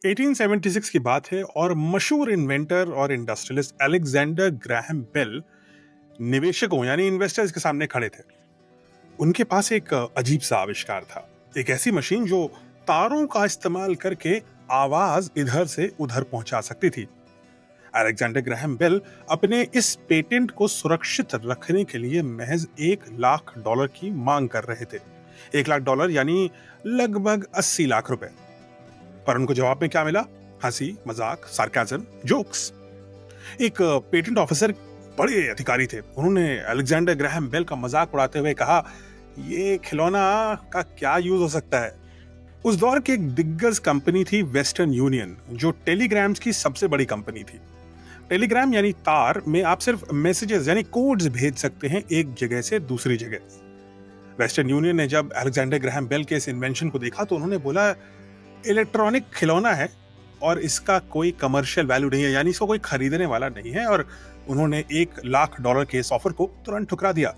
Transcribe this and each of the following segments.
1876 की बात है और मशहूर इन्वेंटर और इंडस्ट्रियलिस्ट अलेक्जेंडर ग्राहम बेल निवेशकों यानी इन्वेस्टर्स के सामने खड़े थे। उनके पास एक अजीब सा आविष्कार था, एक ऐसी मशीन जो तारों का इस्तेमाल करके आवाज इधर से उधर पहुंचा सकती थी। अलेक्जेंडर ग्राहम बेल अपने इस पेटेंट को सुरक्षित रखने के लिए महज $1 लाख की मांग कर रहे थे। $1 लाख यानी लगभग 80 लाख रुपए। पर उनको जवाब में क्या मिला? हंसी, मजाक, सार्काज़म, जोक्स। एक पेटेंट ऑफिसर बड़े अधिकारी थे। उन्होंने अलेक्जेंडर ग्राहम बेल का मजाक उड़ाते हुए कहा, ये खिलौना का क्या यूज हो सकता है? उस दौर की एक दिग्गज कंपनी थी वेस्टर्न यूनियन, जो टेलीग्राम्स की सबसे बड़ी कंपनी थी। टेलीग्राम यानी तार में आप सिर्फ मैसेजेस यानी कोड्स भेज सकते हैं एक जगह से दूसरी जगह। वेस्टर्न यूनियन ने जब अलेक्जेंडर ग्राहम बेल के इस इन्वेंशन को देखा तो उन्होंने बोला, इलेक्ट्रॉनिक खिलौना है और इसका कोई कमर्शियल वैल्यू नहीं है, यानी इसको कोई खरीदने वाला नहीं है। और उन्होंने $1 लाख के इस ऑफर को तुरंत ठुकरा दिया।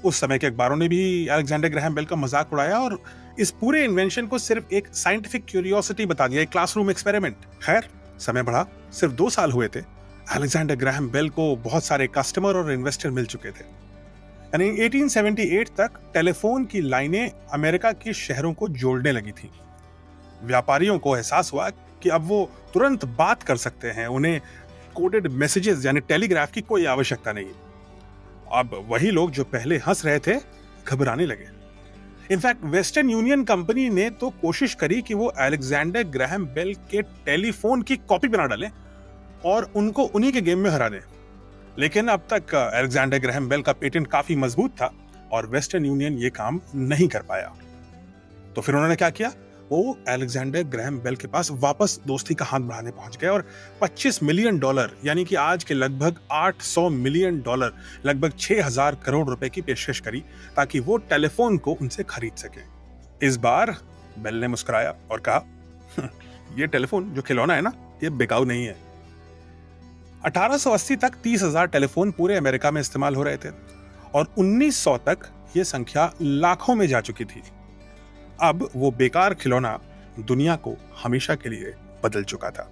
उस समय के अखबारों ने भी अलेक्जेंडर ग्राहम बेल का मजाक उड़ाया और इस पूरे इन्वेंशन को सिर्फ एक साइंटिफिक क्यूरियोसिटी बता दिया, एक क्लासरूम एक्सपेरिमेंट। खैर, समय बढ़ा, सिर्फ 2 साल हुए थे। अलेक्जेंडर ग्राहम बेल को बहुत सारे कस्टमर और इन्वेस्टर मिल चुके थे। यानी 1878 तक टेलीफोन की लाइनें अमेरिका के शहरों को जोड़ने लगी थी। व्यापारियों को एहसास हुआ कि अब वो तुरंत बात कर सकते हैं, उन्हें कोडेड मैसेजेस यानी टेलीग्राफ की कोई आवश्यकता नहीं। अब वही लोग जो पहले हंस रहे थे घबराने लगे। इनफैक्ट वेस्टर्न यूनियन कंपनी ने तो कोशिश करी कि वो अलेक्जेंडर ग्राहम बेल के टेलीफोन की कॉपी बना डालें और उनको उन्हीं के गेम में हरा दें। लेकिन अब तक अलेक्जेंडर ग्राहम बेल का पेटेंट काफी मजबूत था और वेस्टर्न यूनियन ये काम नहीं कर पाया। तो फिर उन्होंने क्या किया? वो अलेक्जेंडर ग्राहम बेल के पास वापस दोस्ती का हाथ बढ़ाने पहुंच गए और $25 मिलियन यानी कि आज के लगभग $800 मिलियन, लगभग 6,000 करोड़ रुपए की पेशकश करी ताकि वो टेलीफोन को उनसे खरीद सके। इस बार बेल ने मुस्कुराया और कहा, ये टेलीफोन जो खिलौना है ना, ये बिकाऊ नहीं है। 1880 तक 30,000 टेलीफोन पूरे अमेरिका में इस्तेमाल हो रहे थे और 1900 तक ये संख्या लाखों में जा चुकी थी। अब वो बेकार खिलौना दुनिया को हमेशा के लिए बदल चुका था।